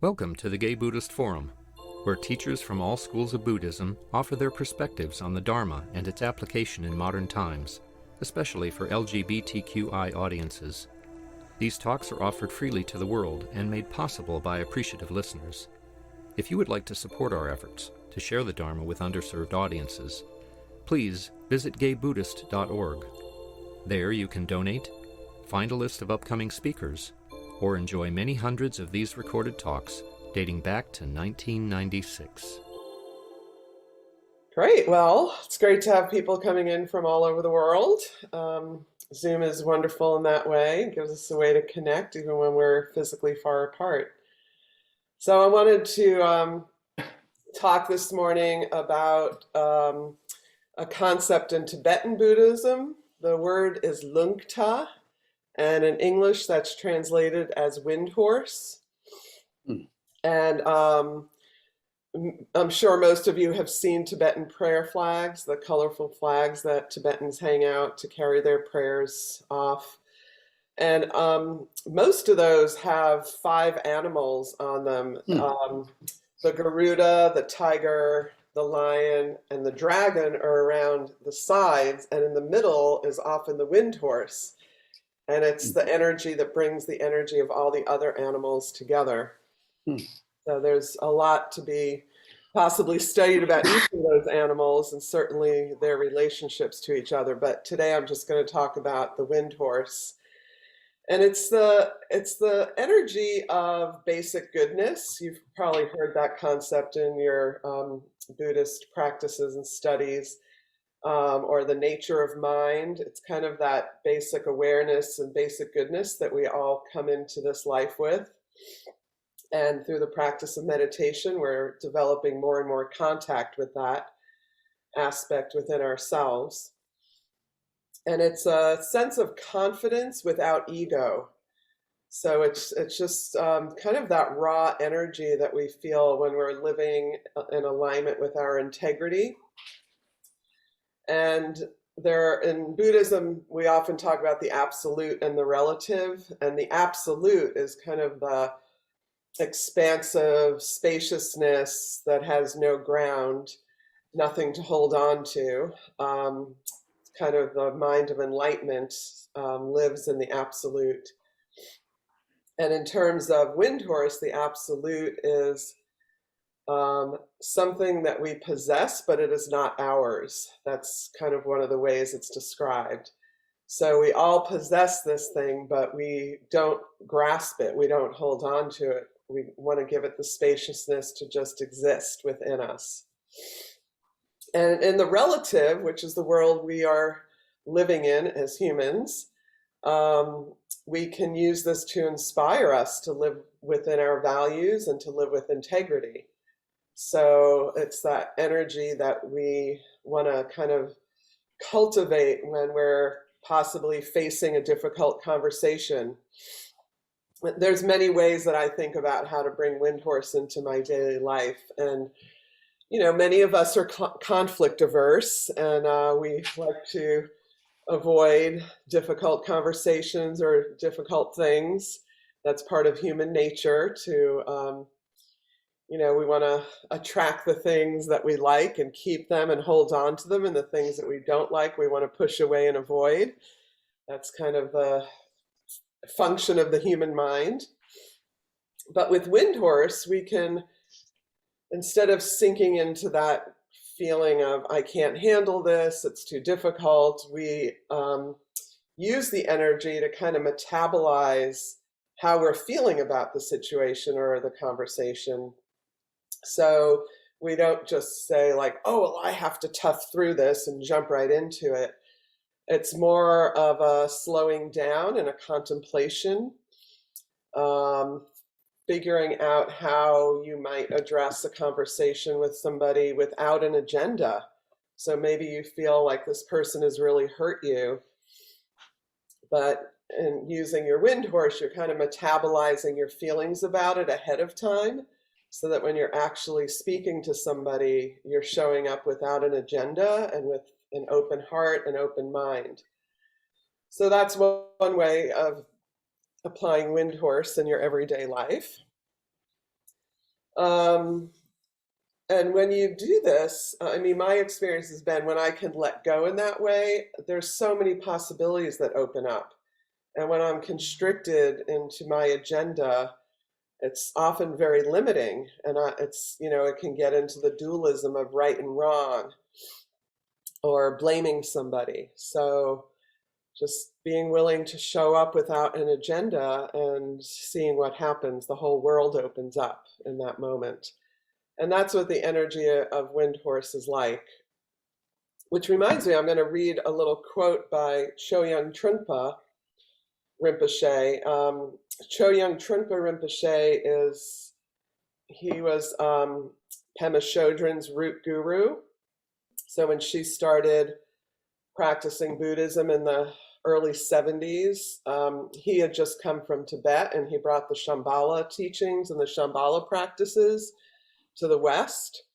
Welcome to the Gay Buddhist Forum, where teachers from all schools of Buddhism offer their perspectives on the Dharma and its application in modern times, especially for LGBTQI audiences. These talks are offered freely to the world and made possible by appreciative listeners. If you would like to support our efforts to share the Dharma with underserved audiences, please visit gaybuddhist.org. There you can donate, find a list of upcoming speakers, or enjoy many hundreds of these recorded talks dating back to 1996. Great. Well, it's great to have people coming in from all over the world. Zoom is wonderful in that way. It gives us a way to connect even when we're physically far apart. So I wanted to talk this morning about a concept in Tibetan Buddhism. The word is Lunkta, and in English that's translated as wind horse. And I'm sure most of you have seen Tibetan prayer flags, the colorful flags that Tibetans hang out to carry their prayers off. And most of those have 5 animals on them. The Garuda, the tiger, the lion, and the dragon are around the sides, and in the middle is often the wind horse. And it's the energy that brings the energy of all the other animals together. So there's a lot to be possibly studied about each of those animals and certainly their relationships to each other. But today I'm just going to talk about the wind horse. And it's the energy of basic goodness. You've probably heard that concept in your Buddhist practices and studies. Or the nature of mind. It's kind of that basic awareness and basic goodness that we all come into this life with. And through the practice of meditation, we're developing more and more contact with that aspect within ourselves. And it's a sense of confidence without ego. So it's just kind of that raw energy that we feel when we're living in alignment with our integrity. And in Buddhism, we often talk about the absolute and the relative, and the absolute is kind of the expansive spaciousness that has no ground, nothing to hold on to. Kind of the mind of enlightenment lives in the absolute. And in terms of wind horse, the absolute is something that we possess, but it is not ours. That's kind of one of the ways it's described. So we all possess this thing, but we don't grasp it. We don't hold on to it. We want to give it the spaciousness to just exist within us. And in the relative, which is the world we are living in as humans, we can use this to inspire us to live within our values and to live with integrity. So it's that energy that we want to kind of cultivate when we're possibly facing a difficult conversation. There's many ways that I think about how to bring wind horse into my daily life. And, you know, many of us are conflict averse, and we like to avoid difficult conversations or difficult things. That's part of human nature to we want to attract the things that we like and keep them and hold on to them, and the things that we don't like, we want to push away and avoid. That's kind of the function of the human mind. But with wind horse, we can, instead of sinking into that feeling of, I can't handle this, it's too difficult, we use the energy to kind of metabolize how we're feeling about the situation or the conversation. So we don't just say like, oh, well, I have to tough through this and jump right into it. It's more of a slowing down and a contemplation, figuring out how you might address a conversation with somebody without an agenda. So maybe you feel like this person has really hurt you, but in using your wind horse, you're kind of metabolizing your feelings about it ahead of time, so that when you're actually speaking to somebody, you're showing up without an agenda and with an open heart and open mind. So that's one way of applying wind horse in your everyday life. Um, and when you do this, I mean, my experience has been when I can let go in that way, there's so many possibilities that open up. And when I'm constricted into my agenda, it's often very limiting. And it's, it can get into the dualism of right and wrong or blaming somebody. So just being willing to show up without an agenda and seeing what happens, the whole world opens up in that moment. And that's what the energy of Wind Horse is like. Which reminds me, I'm going to read a little quote by Chogyam Trungpa Rinpoche. Chogyam Trungpa Rinpoche he was Pema Chodron's root guru. So when she started practicing Buddhism in the early 70s, he had just come from Tibet and he brought the Shambhala teachings and the Shambhala practices to the West.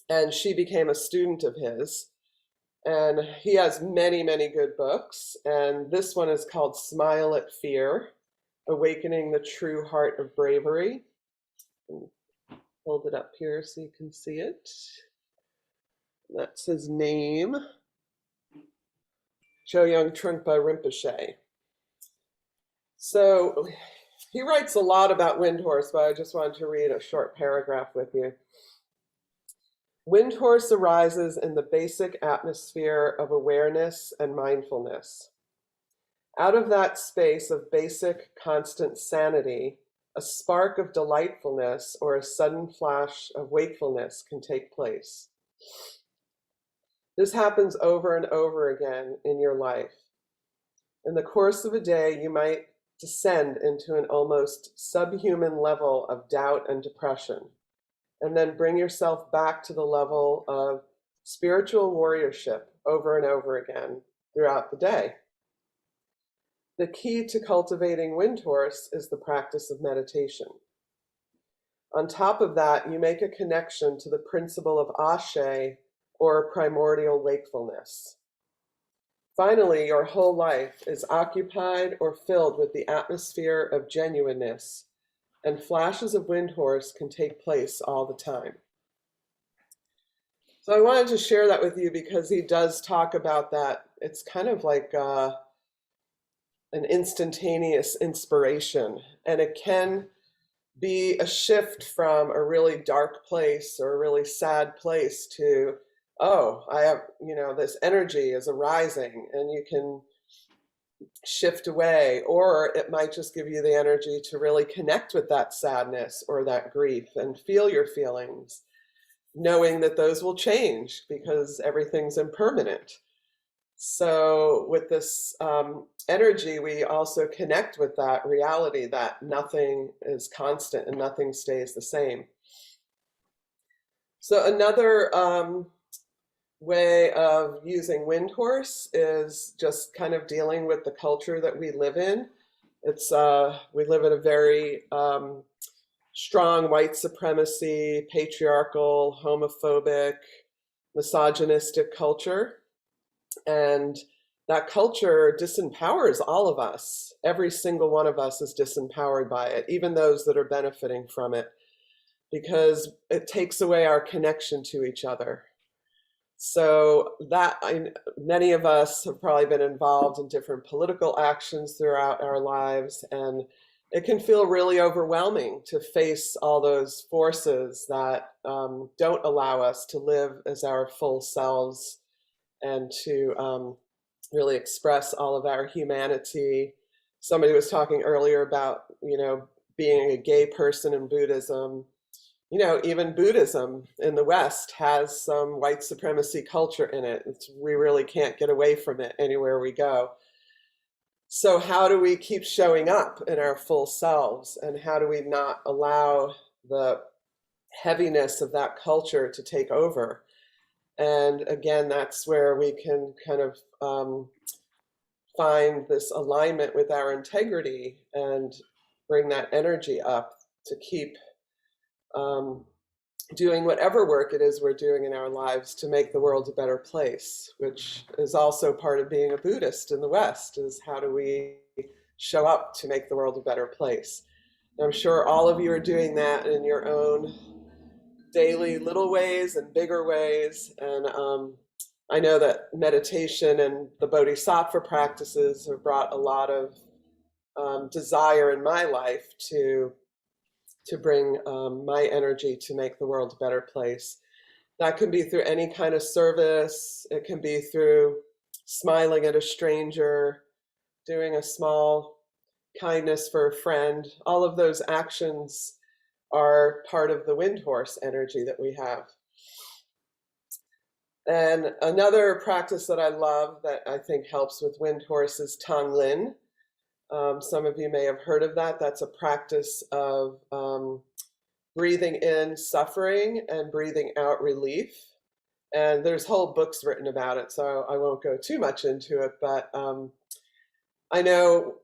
And she became a student of his. And he has many, many good books. And this one is called Smile at Fear, Awakening the True Heart of Bravery. Hold it up here so you can see it. That's his name, Chogyam Trungpa Rinpoche. So he writes a lot about Wind Horse, but I just wanted to read a short paragraph with you. Wind Horse arises in the basic atmosphere of awareness and mindfulness. Out of that space of basic constant sanity, a spark of delightfulness or a sudden flash of wakefulness can take place. This happens over and over again in your life. In the course of a day, you might descend into an almost subhuman level of doubt and depression, and then bring yourself back to the level of spiritual warriorship over and over again throughout the day. The key to cultivating Wind Horse is the practice of meditation. On top of that, you make a connection to the principle of Ashe, or primordial wakefulness. Finally, your whole life is occupied or filled with the atmosphere of genuineness, and flashes of Wind Horse can take place all the time. So I wanted to share that with you because he does talk about that. It's kind of like an instantaneous inspiration, and it can be a shift from a really dark place or a really sad place to, oh, I have, this energy is arising, and you can shift away, or it might just give you the energy to really connect with that sadness or that grief and feel your feelings, knowing that those will change because everything's impermanent. So with this energy, we also connect with that reality that nothing is constant and nothing stays the same. So another way of using Wind Horse is just kind of dealing with the culture that we live in. It's we live in a very strong white supremacy, patriarchal, homophobic, misogynistic culture. And that culture disempowers all of us. Every single one of us is disempowered by it, even those that are benefiting from it, because it takes away our connection to each other. So many of us have probably been involved in different political actions throughout our lives, and it can feel really overwhelming to face all those forces that don't allow us to live as our full selves and to really express all of our humanity. Somebody was talking earlier about, being a gay person in Buddhism. Even Buddhism in the West has some white supremacy culture in it. We really can't get away from it anywhere we go. So how do we keep showing up in our full selves? And how do we not allow the heaviness of that culture to take over? And again, that's where we can kind of find this alignment with our integrity and bring that energy up to keep doing whatever work it is we're doing in our lives to make the world a better place, which is also part of being a Buddhist in the West, is how do we show up to make the world a better place? I'm sure all of you are doing that in your own daily little ways and bigger ways. And I know that meditation and the bodhisattva practices have brought a lot of desire in my life to bring my energy to make the world a better place. That can be through any kind of service. It can be through smiling at a stranger, doing a small kindness for a friend. All of those actions are part of the wind horse energy that we have. And another practice that I love that I think helps with wind horse is Tonglen. Some of you may have heard of that. That's a practice of breathing in suffering and breathing out relief. And there's whole books written about it, so I won't go too much into it. But I know,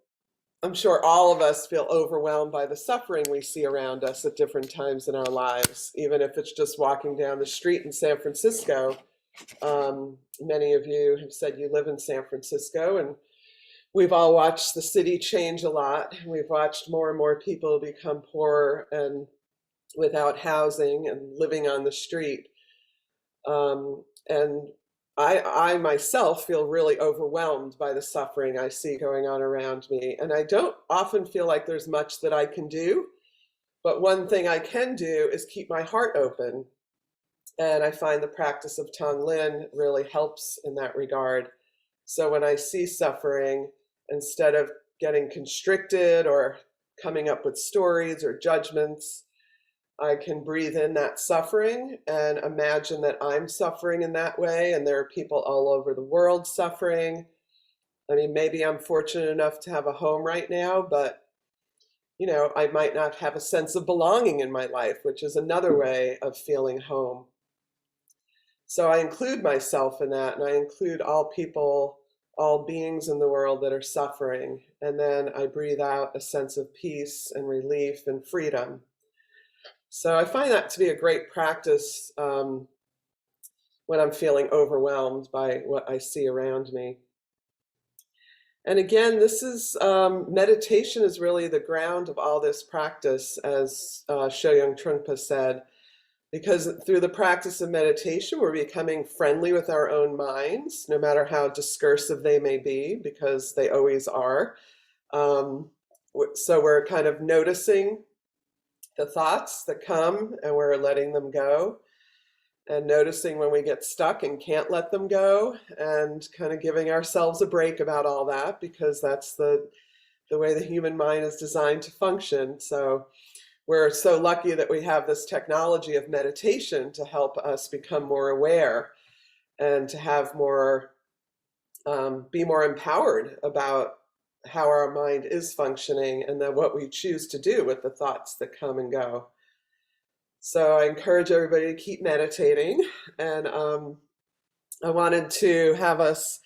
I'm sure all of us feel overwhelmed by the suffering we see around us at different times in our lives, even if it's just walking down the street in San Francisco. Many of you have said you live in San Francisco, and we've all watched the city change a lot. We've watched more and more people become poor and without housing and living on the street. And I myself feel really overwhelmed by the suffering I see going on around me. And I don't often feel like there's much that I can do. But one thing I can do is keep my heart open. And I find the practice of Tonglen really helps in that regard. So when I see suffering, instead of getting constricted or coming up with stories or judgments, I can breathe in that suffering and imagine that I'm suffering in that way, and there are people all over the world suffering. I mean, maybe I'm fortunate enough to have a home right now, but I might not have a sense of belonging in my life, which is another way of feeling home. So I include myself in that, and I include all people, all beings in the world that are suffering. And then I breathe out a sense of peace and relief and freedom. So I find that to be a great practice when I'm feeling overwhelmed by what I see around me. And again, this is meditation is really the ground of all this practice, as Shoyung Trungpa said, because through the practice of meditation, we're becoming friendly with our own minds, no matter how discursive they may be, because they always are. So we're kind of noticing the thoughts that come and we're letting them go, and noticing when we get stuck and can't let them go, and kind of giving ourselves a break about all that, because that's the way the human mind is designed to function. So we're so lucky that we have this technology of meditation to help us become more aware and to have more, be more empowered about how our mind is functioning, and then what we choose to do with the thoughts that come and go. So I encourage everybody to keep meditating. And I wanted to have us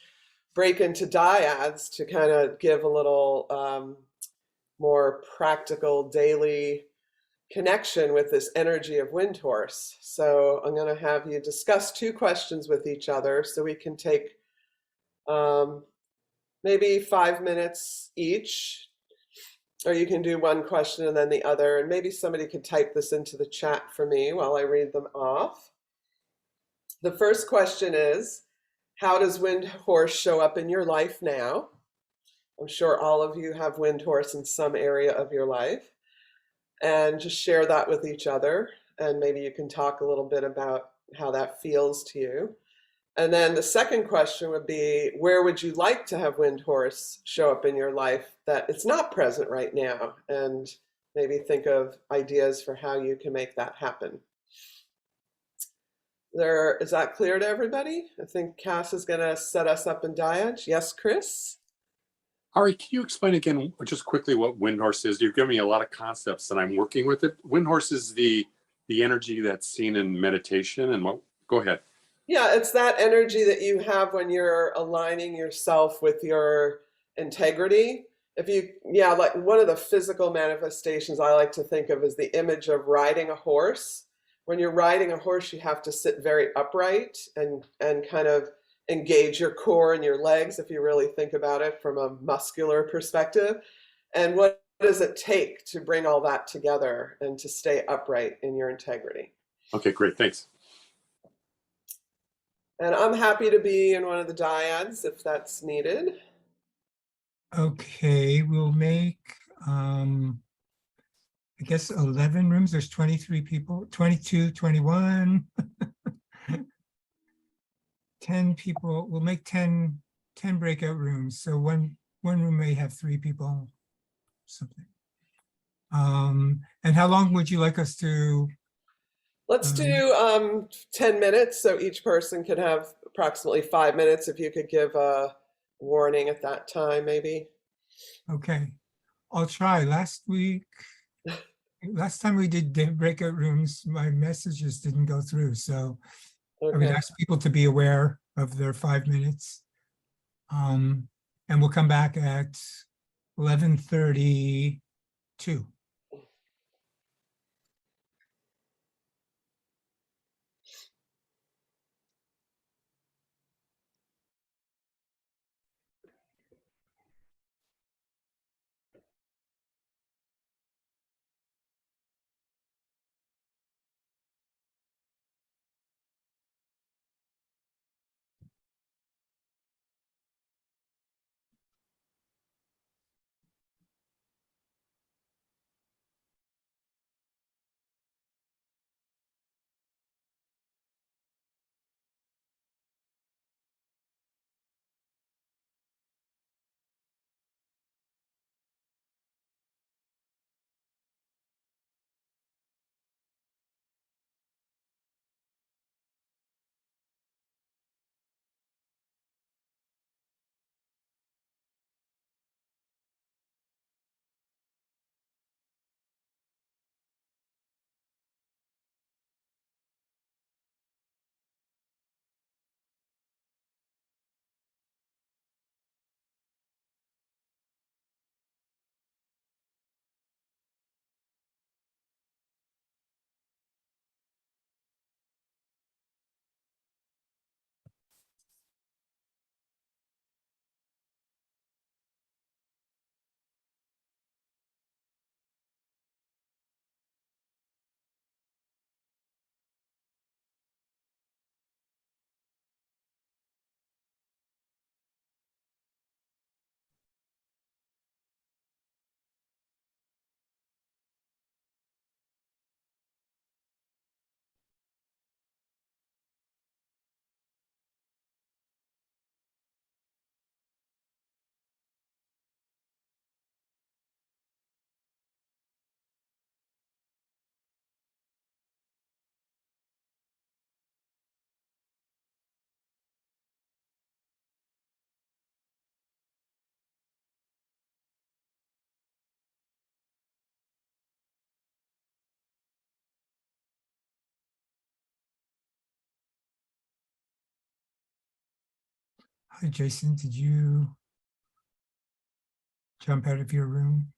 break into dyads to kind of give a little more practical daily connection with this energy of wind horse. So I'm going to have you discuss 2 questions with each other, so we can take maybe 5 minutes each, or you can do one question and then the other, and maybe somebody could type this into the chat for me while I read them off. The first question is, how does wind horse show up in your life now? I'm sure all of you have wind horse in some area of your life, and just share that with each other, and maybe you can talk a little bit about how that feels to you. And then the second question would be, where would you like to have wind horse show up in your life that it's not present right now? And maybe think of ideas for how you can make that happen. Is that clear to everybody? I think Cass is going to set us up in dyad. Yes, Chris? Ari, can you explain again just quickly what wind horse is? You've given me a lot of concepts and I'm working with it. Wind horse is the energy that's seen in meditation, and what? Go ahead. Yeah, it's that energy that you have when you're aligning yourself with your integrity. Like one of the physical manifestations I like to think of is the image of riding a horse. When you're riding a horse, you have to sit very upright and kind of engage your core and your legs, if you really think about it from a muscular perspective. And what does it take to bring all that together and to stay upright in your integrity? Okay, great. Thanks. And I'm happy to be in one of the dyads if that's needed. Okay, we'll make, I guess 11 rooms. There's 23 people, 22, 21, 10 people. We'll make 10 breakout rooms. So one room may have 3 people, something. And how long would you like us to? Let's do 10 minutes so each person can have approximately 5 minutes. If you could give a warning at that time, maybe. Okay, I'll try. Last time we did breakout rooms, my messages didn't go through. So I would Okay. ask people to be aware of their 5 minutes. And we'll come back at 11:32. Hi, Jason, did you jump out of your room?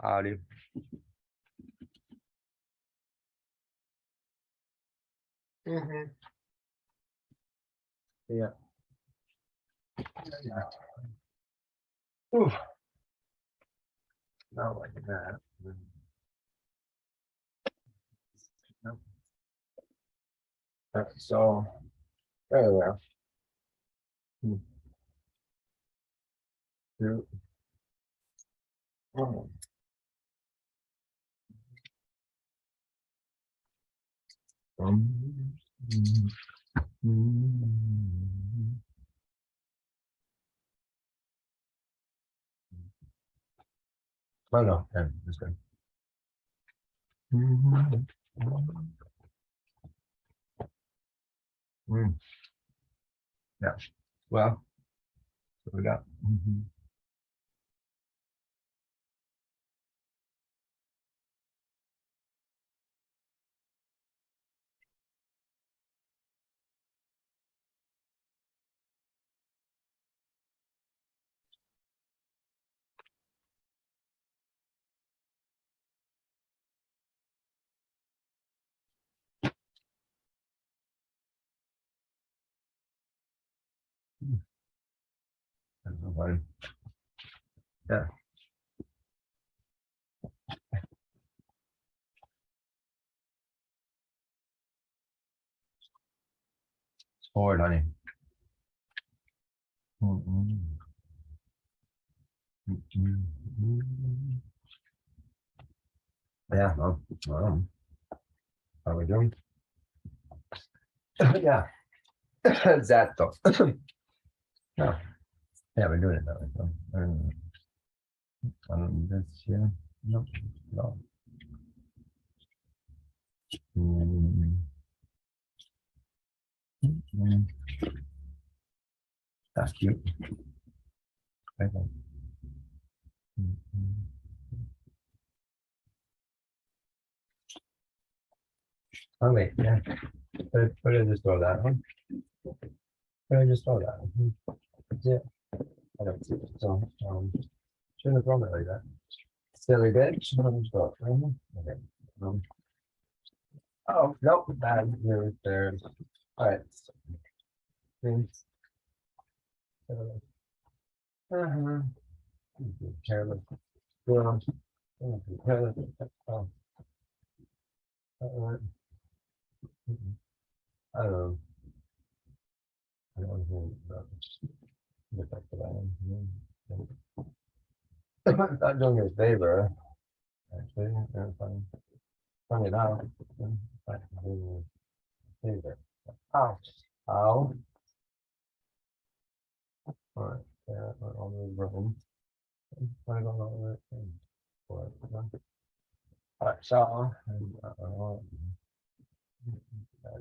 Howdy. Mhm. Yeah. Yeah. Ooh. Not like that. Nope. So, there we are. Two. Oh. Oh no, yeah, that's good. Yeah. Well, what we got. That's so funny. Yeah. It's forward, honey. Yeah, well, how are we doing? Yeah. Esatto. Yeah. Yeah, we're doing it that way. So, this here. No. No. That's cute. Okay. Oh wait, yeah. Put it just throw that one. Put it just throw that one. That's it. I don't see it. So shouldn't have thrown it like that. Silly bitch. Okay. Oh nope, bad news there. All right. Thanks. Careless. Careless. Careless. Oh. I don't know. I don't know. Get back to that one. Not doing me a favor. Actually, funny. Funny enough. Doing me a favor. Ow. Ow. All right. Yeah, I'll move room. I don't know where it came. All right, so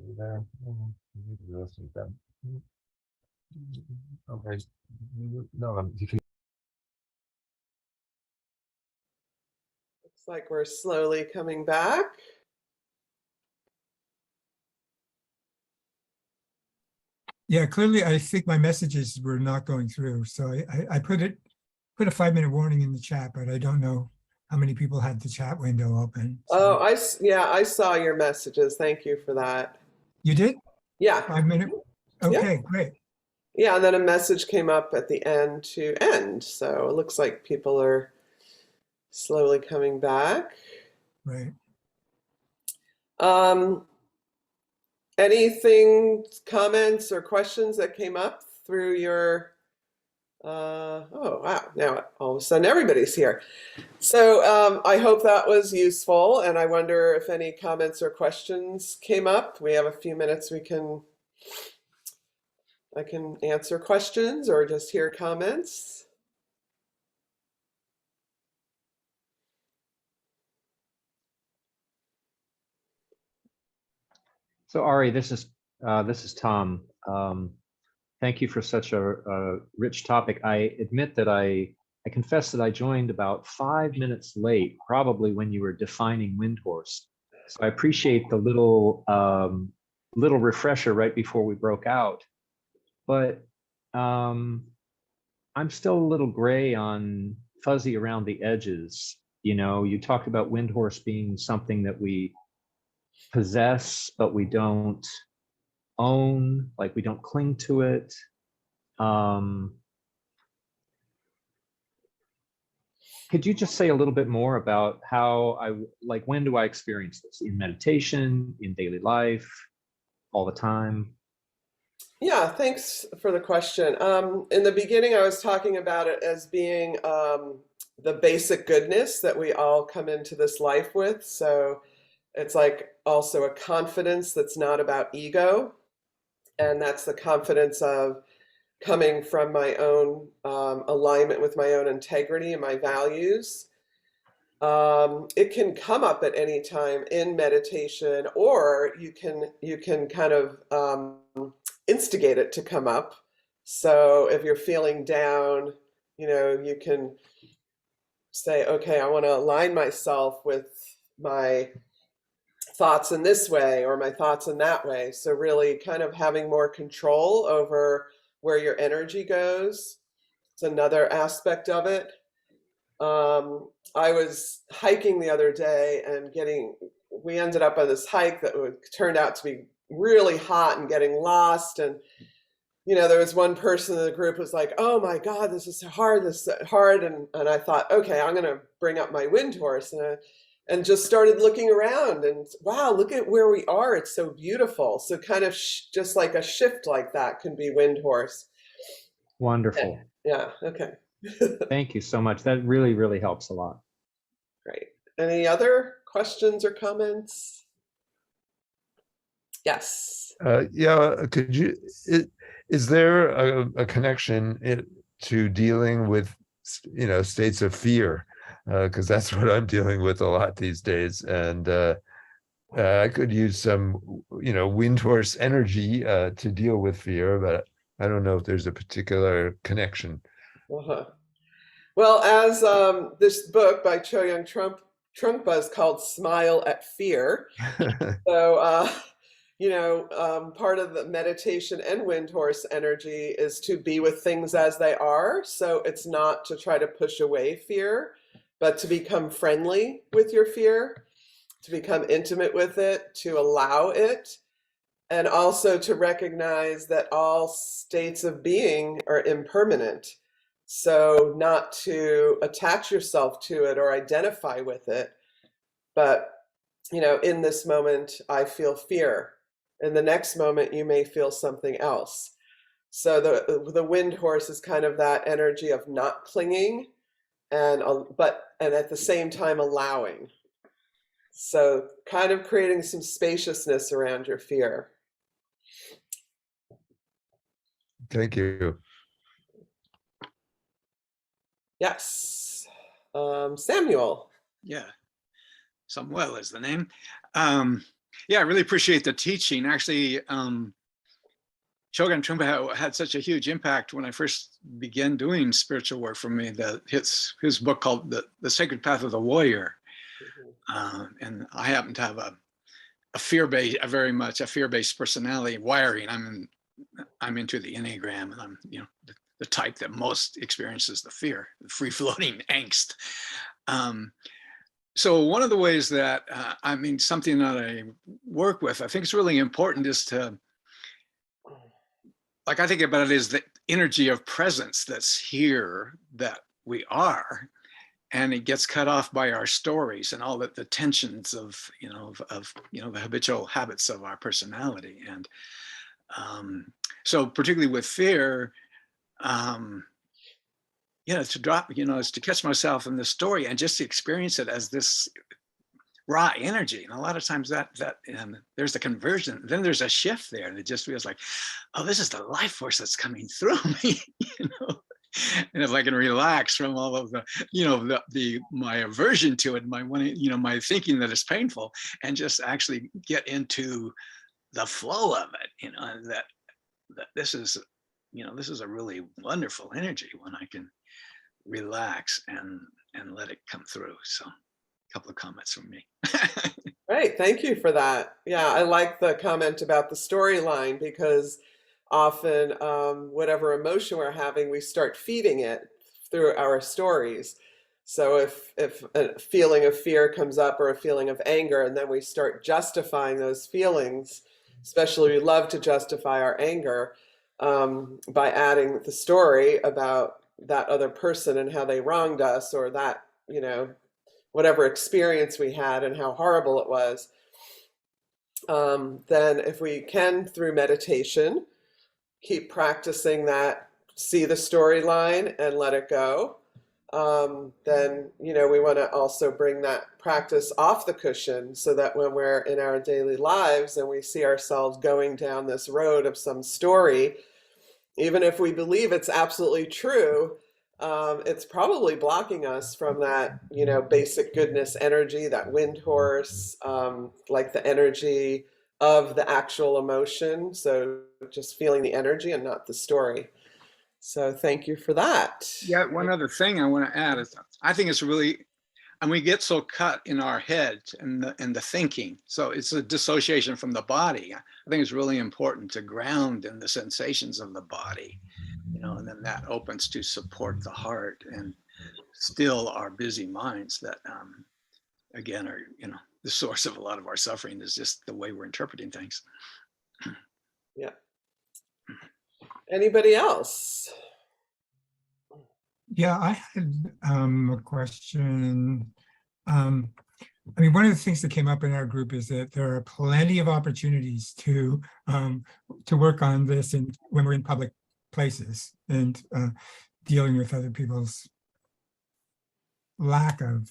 you there? Listen to them. Okay. No, you can. Looks like we're slowly coming back. Yeah, clearly, I think my messages were not going through. So I put a 5-minute warning in the chat, but I don't know how many people had the chat window open. So. Oh, yeah, I saw your messages. Thank you for that. You did? Yeah. 5-minute? Okay, great. Yeah, and then a message came up at the end to end. So it looks like people are slowly coming back. Right. Anything, comments or questions that came up through your, oh, wow, now all of a sudden everybody's here. So I hope that was useful, and I wonder if any comments or questions came up. We have a few minutes I can answer questions or just hear comments. So Ari, this is Tom. Thank you for such a rich topic. I admit that I confess that I joined about 5 minutes late, probably when you were defining Windhorse. So I appreciate the little refresher right before we broke out. But I'm still a little gray on fuzzy around the edges. You know, you talked about wind horse being something that we possess, but we don't own, like we don't cling to it. Could you just say a little bit more about how when do I experience this? In meditation, in daily life, all the time? Yeah, thanks for the question. In the beginning, I was talking about it as being the basic goodness that we all come into this life with. So it's like also a confidence that's not about ego. And that's the confidence of coming from my own alignment with my own integrity and my values. It can come up at any time in meditation, or you can kind of instigate it to come up. So if you're feeling down, you can say, okay, I want to align myself with my thoughts in this way or my thoughts in that way. So really kind of having more control over where your energy goes. It's another aspect of it. I was hiking the other day and we ended up on this hike that turned out to be really hot and getting lost. And, there was one person in the group who was like, oh my God, this is hard, this is hard. And I thought, okay, I'm going to bring up my wind horse. And just started looking around and wow, look at where we are. It's so beautiful. So kind of just like a shift like that can be wind horse. Wonderful. Yeah. Okay. Thank you so much. That really, really helps a lot. Great. Any other questions or comments? Yes. Yeah. Is there a connection to dealing with, states of fear? Because that's what I'm dealing with a lot these days. And I could use some, wind horse energy to deal with fear, but I don't know if there's a particular connection. Uh-huh. Well, as this book by Chogyam Trungpa is called Smile at Fear. So, part of the meditation and wind horse energy is to be with things as they are. So it's not to try to push away fear, but to become friendly with your fear, to become intimate with it, to allow it, and also to recognize that all states of being are impermanent. So not to attach yourself to it or identify with it, but, in this moment, I feel fear. In the next moment, you may feel something else. So the wind horse is kind of that energy of not clinging, and at the same time allowing. So kind of creating some spaciousness around your fear. Thank you. Yes. Samuel. Yeah, Samuel is the name. Yeah, I really appreciate the teaching. Actually, Chogyam Trungpa had such a huge impact when I first began doing spiritual work for me. His book called The Sacred Path of the Warrior. And I happen to have a fear-based personality wiring. I'm into the Enneagram, and I'm the type that most experiences the fear, the free-floating angst. So one of the ways that something that I work with, I think it's really important, is to, like I think about it as the energy of presence that's here, that we are, and it gets cut off by our stories and all the tensions of the habitual habits of our personality. And so particularly with fear, to drop, is to catch myself in the story and just to experience it as this raw energy. And a lot of times that there's the conversion, then there's a shift there, and it just feels like, oh, this is the life force that's coming through me, And if I can relax from all of the my aversion to it, my thinking that it's painful, and just actually get into the flow of it, and that this is a really wonderful energy when I can relax and let it come through. So a couple of comments from me. Right, thank you for that. Yeah, I like the comment about the storyline, because often whatever emotion we're having, we start feeding it through our stories. So if a feeling of fear comes up or a feeling of anger, and then we start justifying those feelings, especially we love to justify our anger by adding the story about that other person and how they wronged us, or that, you know, whatever experience we had and how horrible it was. Then if we can, through meditation, keep practicing that, see the storyline and let it go, then, you know, we want to also bring that practice off the cushion, so that when we're in our daily lives and we see ourselves going down this road of some story, even if we believe it's absolutely true, it's probably blocking us from that, you know, basic goodness energy, that wind horse, like the energy of the actual emotion. So just feeling the energy and not the story. So thank you for that. Yeah, one other thing I want to add is I think it's really, and we get so cut in our head and the thinking. So it's a dissociation from the body. I think it's really important to ground in the sensations of the body, you know, and then that opens to support the heart and still our busy minds that, again, are, you know, the source of a lot of our suffering is just the way we're interpreting things. Yeah. Anybody else? Yeah, I had a question. I mean, one of the things that came up in our group is that there are plenty of opportunities to work on this, and when we're in public places and dealing with other people's lack of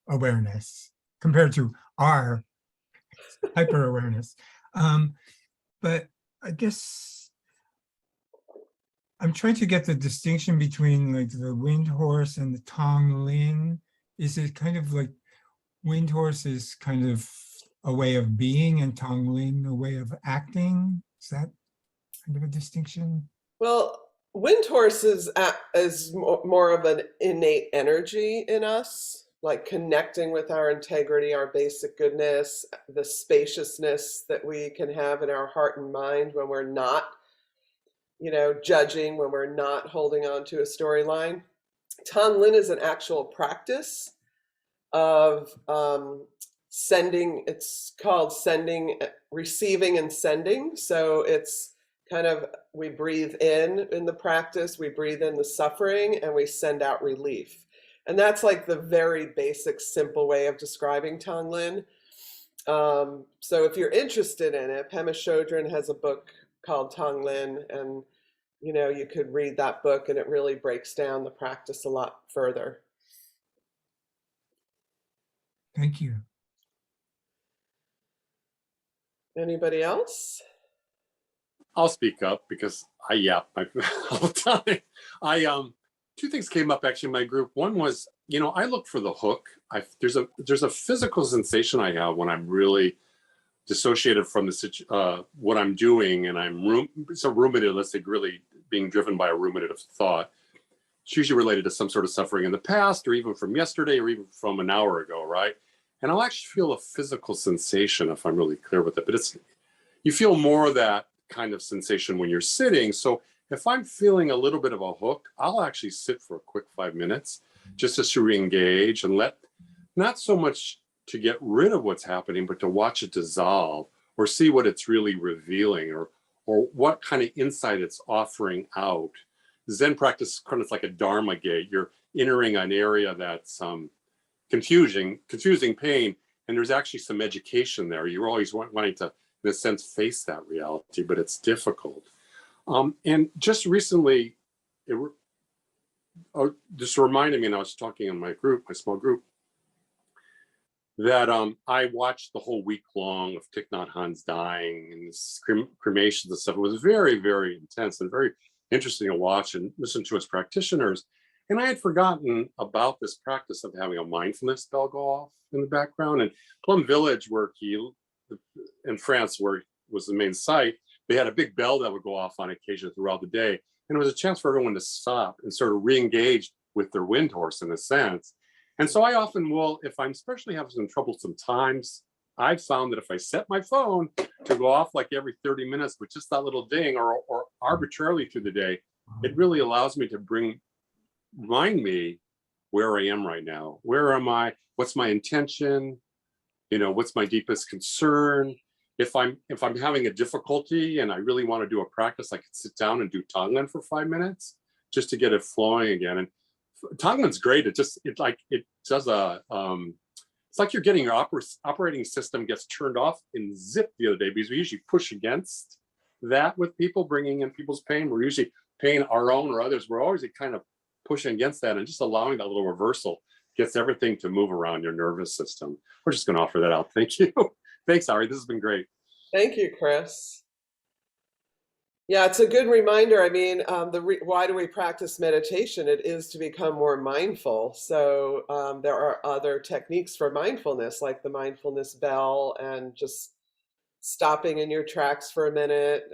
awareness compared to our hyper awareness. But I guess I'm trying to get the distinction between like the wind horse and the Tong Lin. Is it kind of like wind horse is kind of a way of being and Tong Lin a way of acting? Is that kind of a distinction? Well, wind horse is more of an innate energy in us, like connecting with our integrity, our basic goodness, the spaciousness that we can have in our heart and mind when we're not, you know, judging, when we're not holding on to a storyline. Tong Lin is an actual practice of sending. It's called sending, receiving and sending. So it's kind of, we breathe in the practice, we breathe in the suffering, and we send out relief. And that's like the very basic, simple way of describing Tong Lin. So if you're interested in it, Pema Chodron has a book called Tong Lin, and you know, you could read that book, and it really breaks down the practice a lot further. Thank you. Anybody else? I'll speak up because I yap all the time. Two things came up actually in my group. One was, you know, I look for the hook. There's a physical sensation I have when I'm really dissociated from the what I'm doing, and I'm ruminative, let's say, really being driven by a ruminative thought. It's usually related to some sort of suffering in the past, or even from yesterday, or even from an hour ago, right? And I'll actually feel a physical sensation if I'm really clear with it. But you feel more of that kind of sensation when you're sitting. So if I'm feeling a little bit of a hook, I'll actually sit for a quick 5 minutes just to re-engage and not so much to get rid of what's happening, but to watch it dissolve or see what it's really revealing, or what kind of insight it's offering out. Zen practice kind of like a Dharma gate. You're entering an area that's confusing pain, and there's actually some education there. You're always wanting to, in a sense, face that reality, but it's difficult. And just recently, just reminded me, and I was talking in my small group, that I watched the whole week long of Thich Nhat Hanh's dying and his cremations and stuff. It was very, very intense and very interesting to watch and listen to his practitioners. And I had forgotten about this practice of having a mindfulness bell go off in the background. And Plum Village, in France, where was the main site, they had a big bell that would go off on occasion throughout the day. And it was a chance for everyone to stop and sort of re-engage with their wind horse in a sense. And so I often will, if I'm especially having some troublesome times, I've found that if I set my phone to go off like every 30 minutes with just that little ding, or arbitrarily through the day, it really allows me to remind me where I am right now. Where am I? What's my intention? You know, what's my deepest concern? If I'm having a difficulty and I really want to do a practice, I could sit down and do Tonglen for 5 minutes just to get it flowing again. And Tonglen's great. It does it's like you're getting your operating system gets turned off in zip the other day, because we usually push against that with people, bringing in people's pain. We're usually pain our own or others. We're always kind of pushing against that, and just allowing that little reversal gets everything to move around your nervous system. We're just going to offer that out. Thank you. Thanks, Ari. This has been great. Thank you, Chris. Yeah, it's a good reminder. I mean, why do we practice meditation? It is to become more mindful. So there are other techniques for mindfulness, like the mindfulness bell, and just stopping in your tracks for a minute,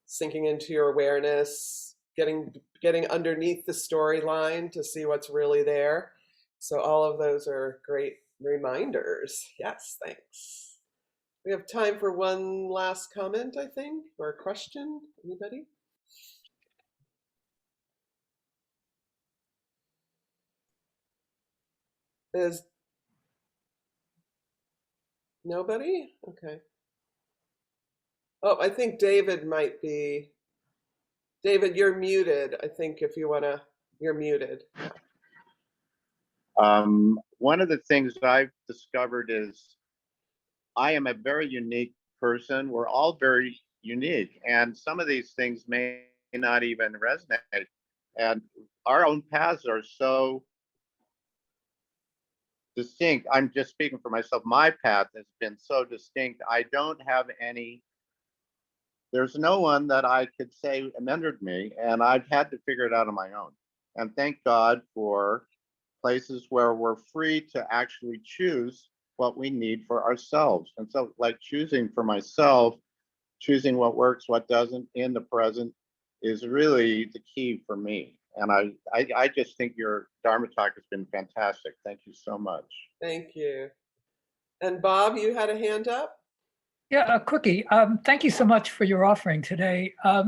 sinking into your awareness, getting underneath the storyline to see what's really there. So all of those are great reminders. Yes, thanks. We have time for one last comment, I think, or a question. Anybody? Is nobody? Okay. Oh, I think David might be. David, you're muted. I think if you want to, you're muted. One of the things I've discovered is I am a very unique person. We're all very unique, and some of these things may not even resonate. And our own paths are so distinct. I'm just speaking for myself. My path has been so distinct. I don't have any, there's no one that I could say mentored me, and I've had to figure it out on my own. And thank God for places where we're free to actually choose what we need for ourselves. And so, like, choosing for myself, choosing what works, what doesn't in the present is really the key for me. And I just think your Dharma talk has been fantastic. Thank you so much. Thank you. And Bob, you had a hand up? Yeah, a quickie. Thank you so much for your offering today. I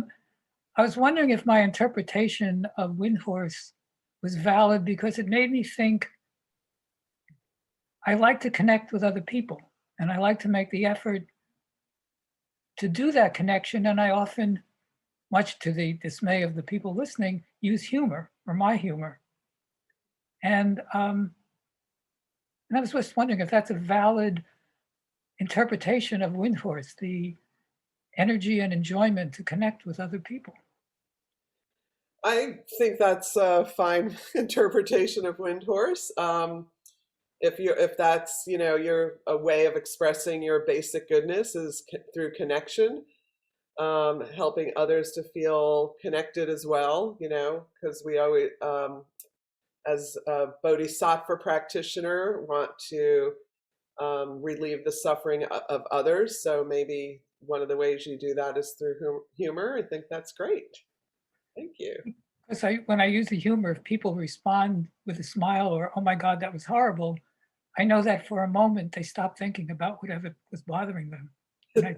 was wondering if my interpretation of Windhorse was valid, because it made me think I like to connect with other people, and I like to make the effort to do that connection. And I often, much to the dismay of the people listening, use humor, or my humor. And I was just wondering if that's a valid interpretation of Windhorse, the energy and enjoyment to connect with other people. I think that's a fine interpretation of Windhorse. If that's, you know, a way of expressing your basic goodness is through connection, helping others to feel connected as well, you know, because we always, as a bodhisattva practitioner, want to relieve the suffering of others. So maybe one of the ways you do that is through humor. I think that's great. Thank you. Because when I use the humor, if people respond with a smile or, oh my God, that was horrible, I know that for a moment they stop thinking about whatever was bothering them. And I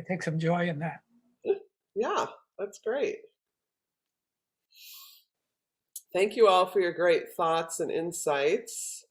take some joy in that. Yeah, that's great. Thank you all for your great thoughts and insights.